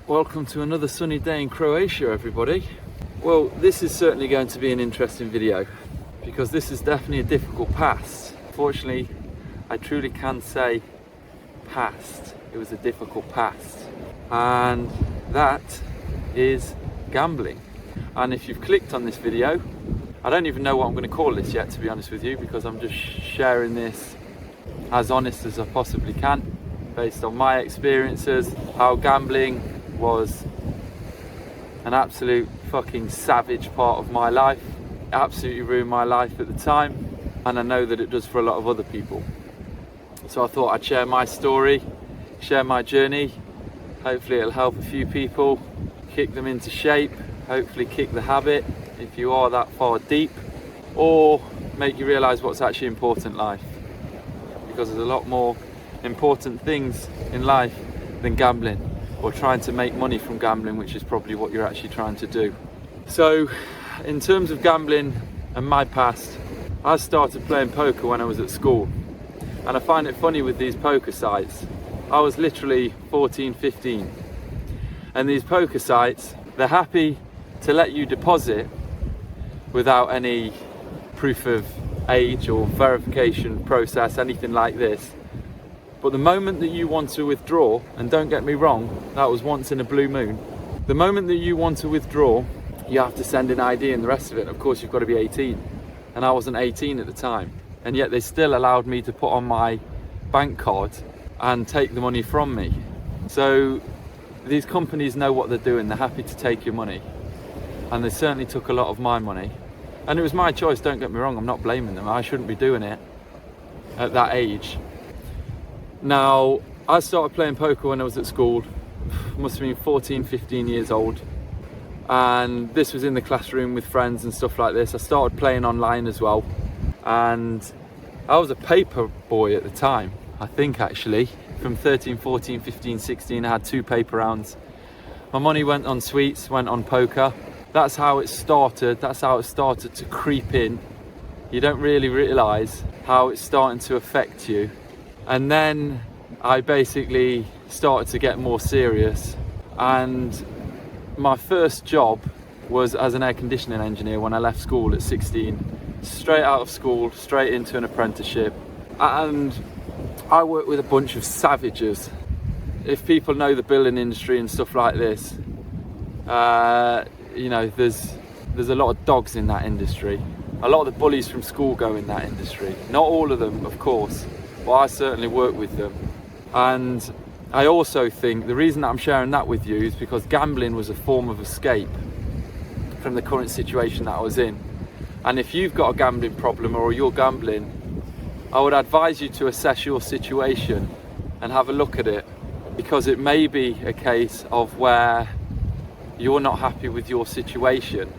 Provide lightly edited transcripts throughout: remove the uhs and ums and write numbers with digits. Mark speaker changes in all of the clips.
Speaker 1: Welcome to another sunny day in Croatia, everybody. Well, this is certainly going to be an interesting video because this is definitely a difficult past. Fortunately, I truly can say past. It was a difficult past, and that is gambling. And if you've clicked on this video, I don't even know what I'm going to call this yet, to be honest with you, because I'm just sharing this as honest as I possibly can based on my experiences, how gambling was an absolute fucking savage part of my life. It absolutely ruined my life at the time, and I know that it does for a lot of other people. So I thought I'd share my story, share my journey. Hopefully it'll help a few people, kick them into shape, hopefully kick the habit if you are that far deep, or make you realise what's actually important in life, because there's a lot more important things in life than gambling, or trying to make money from gambling, which is probably what you're actually trying to do. So in terms of gambling and my past, I started playing poker when I was at school, and I find it funny with these poker sites. I was literally 14, 15, and these poker sites, they're happy to let you deposit without any proof of age or verification process, anything like this. But the moment that you want to withdraw, and don't get me wrong, that was once in a blue moon. The moment that you want to withdraw, you have to send an ID and the rest of it. Of course, you've got to be 18. And I wasn't 18 at the time. And yet they still allowed me to put on my bank card and take the money from me. So these companies know what they're doing. They're happy to take your money. And they certainly took a lot of my money. And it was my choice, don't get me wrong. I'm not blaming them. I shouldn't be doing it at that age. Now, I started playing poker when I was at school, must have been 14, 15 years old. And this was in the classroom with friends and stuff like this. I started playing online as well. And I was a paper boy at the time, I think actually. From 13, 14, 15, 16, I had 2 paper rounds. My money went on sweets, went on poker. That's how it started. That's how it started to creep in. You don't really realise how it's starting to affect you. And then I basically started to get more serious, and my first job was as an air conditioning engineer when I left school at 16. Straight out of school, straight into an apprenticeship, and I worked with a bunch of savages. If people know the building industry and stuff like this, you know, there's a lot of dogs in that industry. A lot of the bullies from school go in that industry. Not all of them, of course. Well, I certainly work with them. And I also think the reason that I'm sharing that with you is because gambling was a form of escape from the current situation that I was in. And if you've got a gambling problem or you're gambling, I would advise you to assess your situation and have a look at it, because it may be a case of where you're not happy with your situation.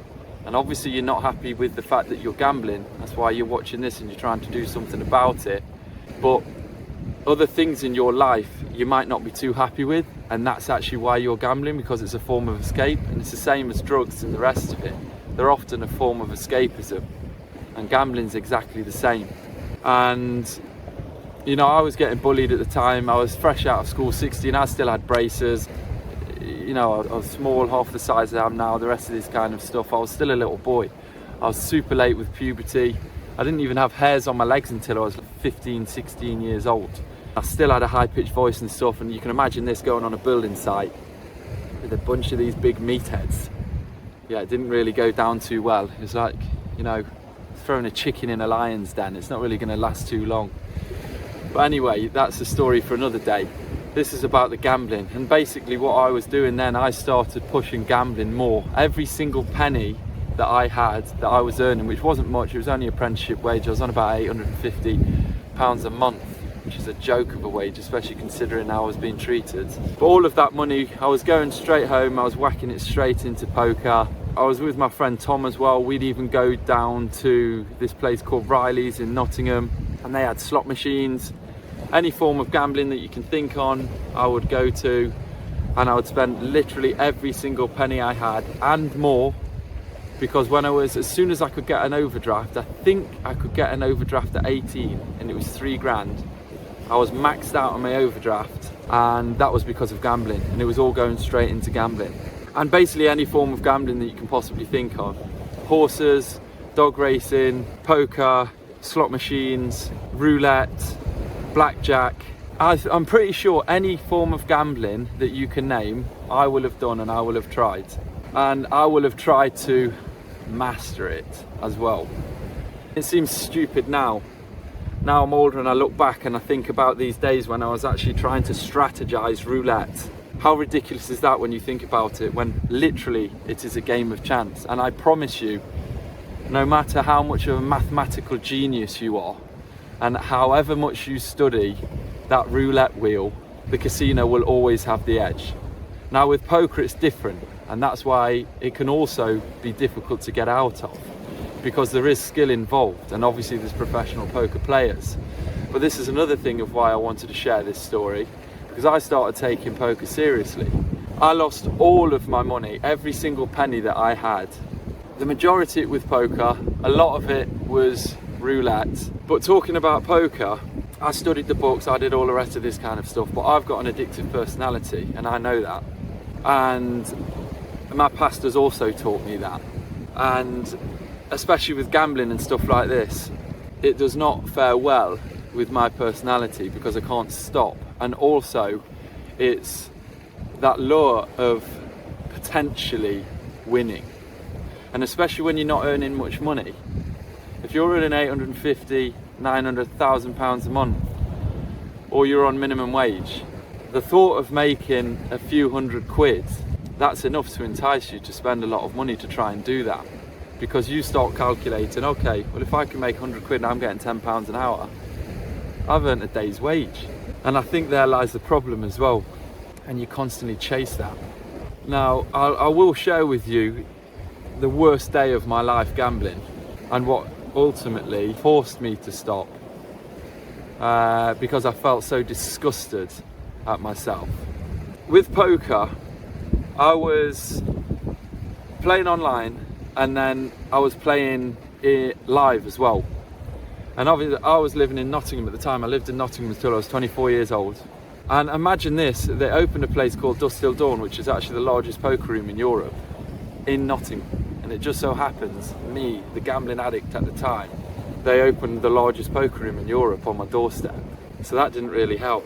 Speaker 1: And obviously you're not happy with the fact that you're gambling. That's why you're watching this and you're trying to do something about it. But other things in your life you might not be too happy with, and that's actually why you're gambling, because it's a form of escape. And it's the same as drugs and the rest of it. They're often a form of escapism, and gambling's exactly the same. And you know, I was getting bullied at the time. I was fresh out of school, 16. I still had braces. You know, I was small, half the size I am now, the rest of this kind of stuff. I was still a little boy. I was super late with puberty. I didn't even have hairs on my legs until I was 15, 16 years old. I still had a high-pitched voice and stuff, and you can imagine this going on a building site with a bunch of these big meatheads. Yeah, it didn't really go down too well. It was like, you know, throwing a chicken in a lion's den. It's not really going to last too long. But anyway, that's a story for another day. This is about the gambling. And basically what I was doing then, I started pushing gambling more. Every single penny that I had, that I was earning, which wasn't much, it was only apprenticeship wage. I was on about £850 a month, which is a joke of a wage, especially considering how I was being treated. But all of that money, I was going straight home, I was whacking it straight into poker. I was with my friend Tom as well. We'd even go down to this place called Riley's in Nottingham, and they had slot machines. Any form of gambling that you can think on, I would go to, and I would spend literally every single penny I had and more, because when I was, as soon as I could get an overdraft, I think I could get an overdraft at 18, and it was £3 grand. I was maxed out on my overdraft, and that was because of gambling, and it was all going straight into gambling. And basically any form of gambling that you can possibly think of: horses, dog racing, poker, slot machines, roulette, blackjack. I'm pretty sure any form of gambling that you can name, I will have done and I will have tried. And I will have tried to master it as well. It seems stupid now. Now I'm older and I look back and I think about these days when I was actually trying to strategize roulette. How ridiculous is that when you think about it, when literally it is a game of chance. And I promise you, no matter how much of a mathematical genius you are, and however much you study that roulette wheel, the casino will always have the edge. Now with poker it's different, and that's why it can also be difficult to get out of, because there is skill involved, and obviously there's professional poker players. But this is another thing of why I wanted to share this story, because I started taking poker seriously. I lost all of my money, every single penny that I had. The majority with poker, a lot of it was roulette. But talking about poker, I studied the books, I did all the rest of this kind of stuff, but I've got an addictive personality, and I know that. And my pastors also taught me that. And especially with gambling and stuff like this, it does not fare well with my personality because I can't stop. And also it's that lure of potentially winning, and especially when you're not earning much money. If you're earning 850, 900,000 pounds a month, or you're on minimum wage, the thought of making a few hundred quid, that's enough to entice you to spend a lot of money to try and do that. Because you start calculating, okay, well if I can make 100 quid and I'm getting £10 an hour, I've earned a day's wage. And I think there lies the problem as well, and you constantly chase that. Now, I will share with you the worst day of my life gambling, and what ultimately forced me to stop, because I felt so disgusted at myself. With poker, I was playing online, and then I was playing it live as well. And obviously I was living in Nottingham at the time. I lived in Nottingham until I was 24 years old. And imagine this, they opened a place called Dusk Till Dawn, which is actually the largest poker room in Europe, in Nottingham. And it just so happens, me, the gambling addict at the time, they opened the largest poker room in Europe on my doorstep. So that didn't really help.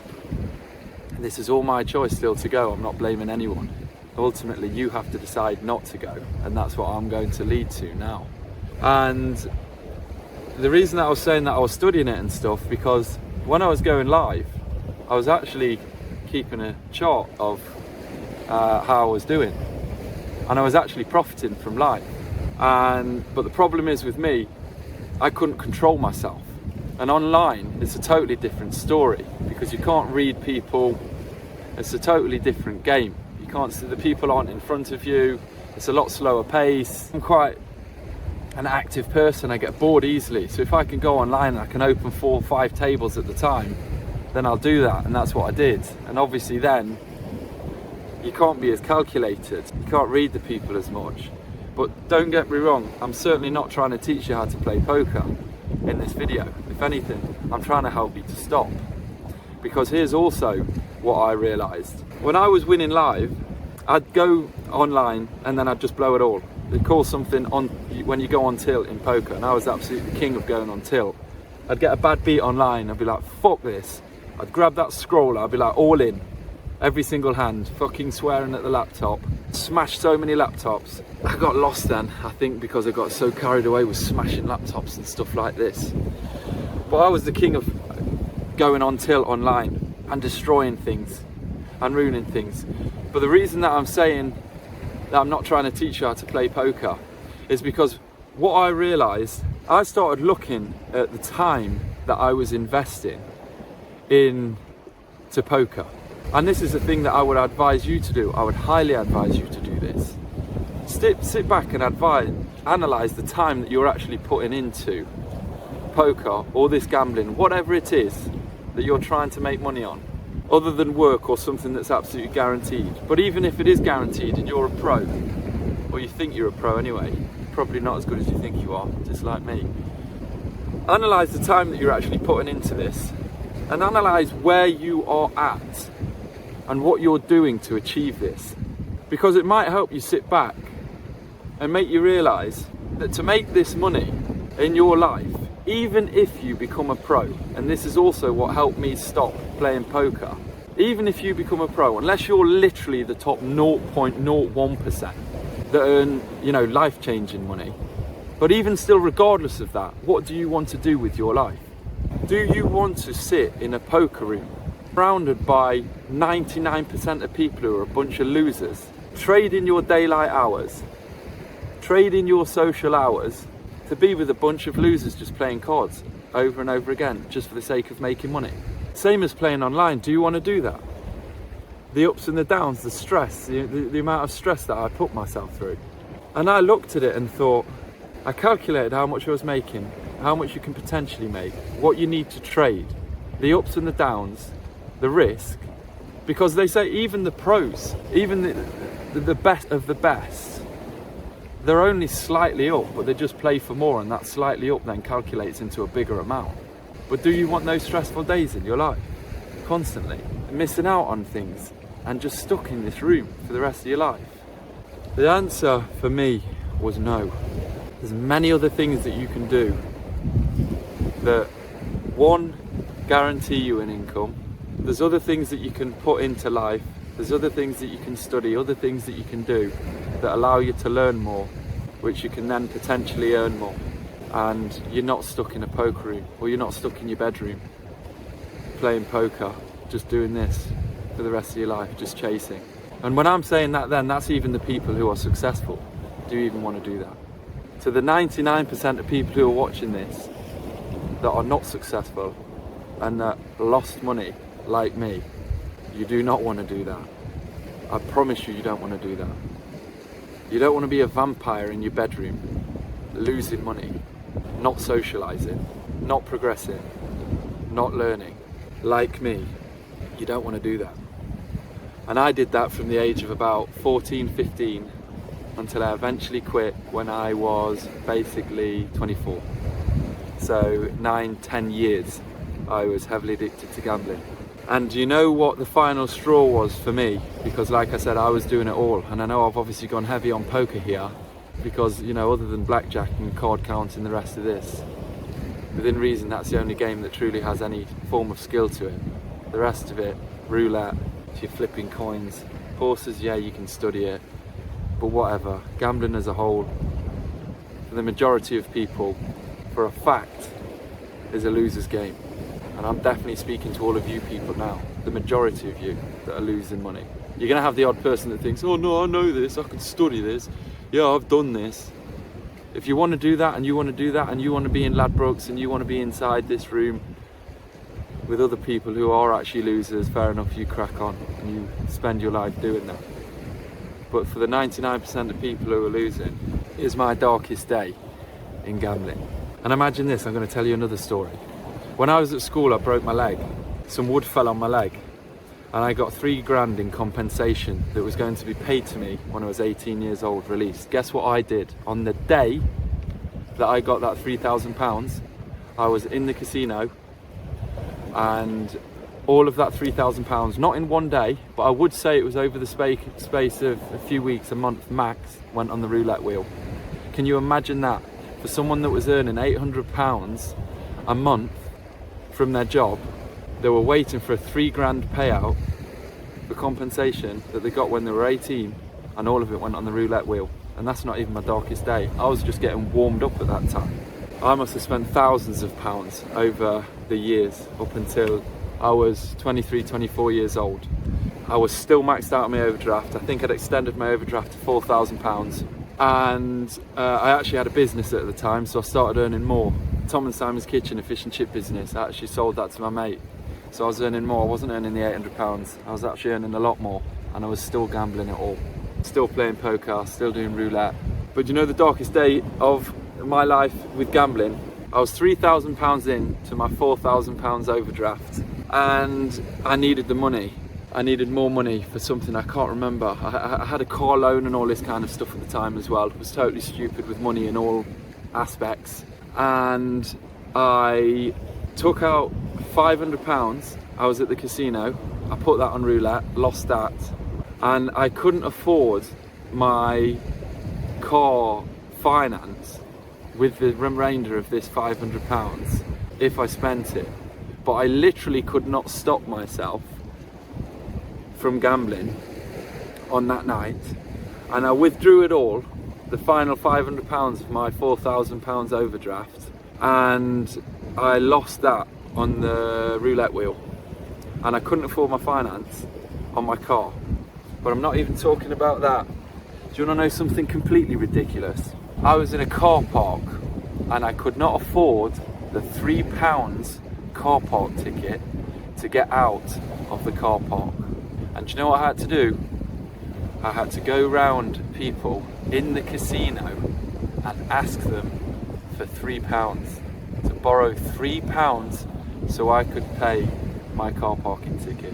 Speaker 1: And this is all my choice still to go. I'm not blaming anyone. Ultimately, you have to decide not to go. And that's what I'm going to lead to now. And the reason that I was saying that I was studying it and stuff, because when I was going live, I was actually keeping a chart of how I was doing. And I was actually profiting from live. But the problem is with me, I couldn't control myself. And online, it's a totally different story, because you can't read people. It's a totally different game. You can't see, the people aren't in front of you. It's a lot slower pace. I'm quite an active person. I get bored easily. So if I can go online and I can open 4 or 5 tables at the time, then I'll do that. And that's what I did. And obviously then, you can't be as calculated. You can't read the people as much. But don't get me wrong, I'm certainly not trying to teach you how to play poker in this video. If anything, I'm trying to help you to stop. Because here's also what I realised. When I was winning live, I'd go online and then I'd just blow it all. They call something on when you go on tilt in poker, and I was absolutely the king of going on tilt. I'd get a bad beat online, I'd be like, fuck this. I'd grab that scroller, I'd be like, all in. Every single hand, fucking swearing at the laptop. Smashed so many laptops. I got lost then, I think, because I got so carried away with smashing laptops and stuff like this. But I was the king of going on tilt online and destroying things and ruining things. But the reason that I'm saying that I'm not trying to teach you how to play poker is because what I realised, I started looking at the time that I was investing into poker. And this is a thing that I would advise you to do. I would highly advise you to do this. Sit back and analyse the time that you're actually putting into poker or this gambling, whatever it is that you're trying to make money on, other than work or something that's absolutely guaranteed. But even if it is guaranteed and you're a pro, or you think you're a pro anyway, probably not as good as you think you are, just like me. Analyse the time that you're actually putting into this, and analyse where you are at and what you're doing to achieve this. Because it might help you sit back and make you realise that to make this money in your life, even if you become a pro, and this is also what helped me stop playing poker, even if you become a pro, unless you're literally the top 0.01% that earn, life-changing money, but even still, regardless of that, what do you want to do with your life? Do you want to sit in a poker room surrounded by 99% of people who are a bunch of losers, trading your daylight hours, trading your social hours to be with a bunch of losers just playing cards over and over again just for the sake of making money? Same as playing online. Do you want to do that? The ups and the downs, the stress, the amount of stress that I put myself through. And I looked at it and thought, I calculated how much I was making, how much you can potentially make, what you need to trade, the ups and the downs, the risk. Because they say even the pros, even the best of the best, they're only slightly up, but they just play for more, and that slightly up then calculates into a bigger amount. But do you want those stressful days in your life? Constantly missing out on things and just stuck in this room for the rest of your life? The answer for me was no. There's many other things that you can do that, one, guarantee you an income. There's other things that you can put into life. There's other things that you can study, other things that you can do that allow you to learn more, which you can then potentially earn more. And you're not stuck in a poker room, or you're not stuck in your bedroom playing poker, just doing this for the rest of your life, just chasing. And when I'm saying that, then that's even the people who are successful. Do you even want to do that? To the 99% of people who are watching this that are not successful and that lost money like me, you do not want to do that. I promise you, you don't want to do that. You don't want to be a vampire in your bedroom, losing money, not socialising, not progressing, not learning. Like me, you don't want to do that. And I did that from the age of about 14, 15 until I eventually quit when I was basically 24. So 9-10 years I was heavily addicted to gambling. And you know what the final straw was for me? Because like I said, I was doing it all. And I know I've obviously gone heavy on poker here because, other than blackjack and card counting the rest of this, within reason, that's the only game that truly has any form of skill to it. The rest of it, roulette, you're flipping coins. Horses, yeah, you can study it. But whatever, gambling as a whole, for the majority of people, for a fact, is a loser's game. And I'm definitely speaking to all of you people now, the majority of you that are losing money. You're going to have the odd person that thinks, oh no, I know this, I can study this, yeah, I've done this. If you want to do that and you want to do that and you want to be in Ladbrokes and you want to be inside this room with other people who are actually losers, fair enough, you crack on and you spend your life doing that. But for the 99% of people who are losing, it is my darkest day in gambling. And imagine this, I'm going to tell you another story. When I was at school, I broke my leg. Some wood fell on my leg and I got $3,000 in compensation that was going to be paid to me when I was 18 years old, released. Guess what I did? On the day that I got that £3,000, I was in the casino and all of that £3,000, not in one day, but I would say it was over the space of a few weeks, a month max, went on the roulette wheel. Can you imagine that? For someone that was earning £800 a month from their job, they were waiting for a £3,000 payout for compensation that they got when they were 18, and all of it went on the roulette wheel. And that's not even my darkest day. I was just getting warmed up at that time. I must have spent thousands of pounds over the years up until I was 23, 24 years old. I was still maxed out on my overdraft. I think I'd extended my overdraft to £4,000. And I actually had a business at the time, so I started earning more. Tom and Simon's Kitchen, a fish and chip business. I actually sold that to my mate. So I was earning more. I wasn't earning the £800. I was actually earning a lot more. And I was still gambling it all. Still playing poker, still doing roulette. But you know the darkest day of my life with gambling? I was £3,000 in to my £4,000 overdraft. And I needed the money. I needed more money for something I can't remember. I had a car loan and all this kind of stuff at the time as well. It was totally stupid with money in all aspects. And I took out £500. I was at the casino I put that on roulette, lost that, and I couldn't afford my car finance with the remainder of this £500 if I spent it. But I literally could not stop myself from gambling on that night, and I withdrew it all, the final £500 of my £4,000 overdraft, and I lost that on the roulette wheel, and I couldn't afford my finance on my car. But I'm not even talking about that. Do you want to know something completely ridiculous? I was in a car park and I could not afford the £3 car park ticket to get out of the car park. And do you know what I had to do? I had to go round people in the casino and ask them for £3, to borrow £3 so I could pay my car parking ticket.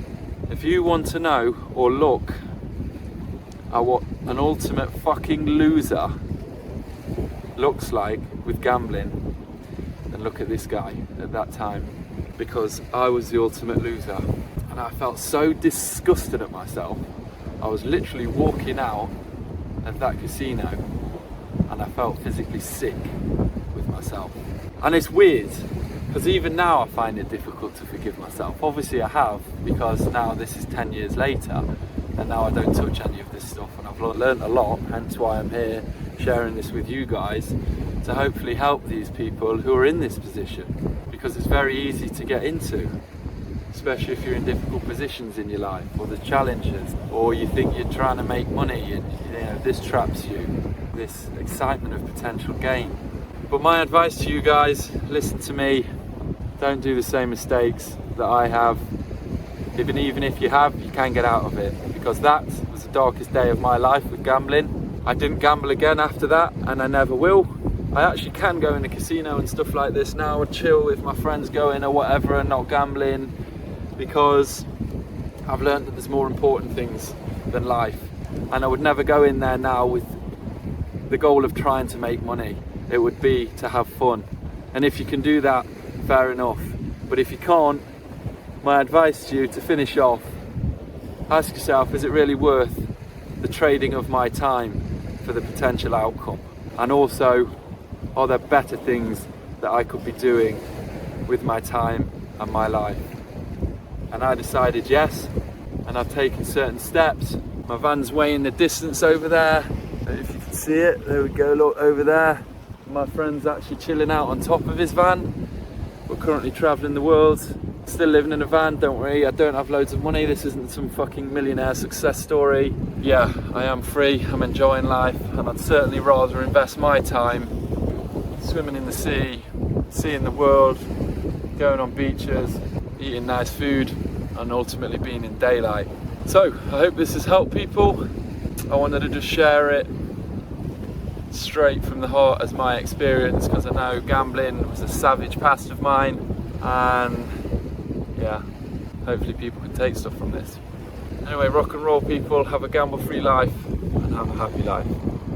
Speaker 1: If you want to know or look at what an ultimate fucking loser looks like with gambling, then look at this guy at that time, because I was the ultimate loser and I felt so disgusted at myself. I was literally walking out of that casino and I felt physically sick with myself. And it's weird, because even now I find it difficult to forgive myself. Obviously I have, because now this is 10 years later and now I don't touch any of this stuff, and I've learned a lot, hence why I'm here sharing this with you guys, to hopefully help these people who are in this position, because it's very easy to get into, especially if you're in difficult positions in your life, or the challenges, or you think you're trying to make money and this traps you, this excitement of potential gain. But my advice to you guys, listen to me, don't do the same mistakes that I have. Even if you have, you can get out of it, because that was the darkest day of my life with gambling. I didn't gamble again after that, and I never will. I actually can go in a casino and stuff like this now and chill with my friends going or whatever and not gambling, because I've learned that there's more important things than life, and I would never go in there now with the goal of trying to make money. It would be to have fun, and if you can do that, fair enough. But if you can't, my advice to you to finish off, ask yourself, is it really worth the trading of my time for the potential outcome? And also, are there better things that I could be doing with my time and my life? And I decided yes, and I've taken certain steps. My van's way in the distance over there. If you can see it, there we go, look over there. My friend's actually chilling out on top of his van. We're currently traveling the world, still living in a van, don't worry, I don't have loads of money, this isn't some fucking millionaire success story. Yeah, I am free, I'm enjoying life, and I'd certainly rather invest my time swimming in the sea, seeing the world, going on beaches, eating nice food, and ultimately being in daylight. So, I hope this has helped people. I wanted to just share it straight from the heart as my experience, because I know gambling was a savage past of mine, and yeah, hopefully people can take stuff from this. Anyway, rock and roll people, have a gamble free life and have a happy life.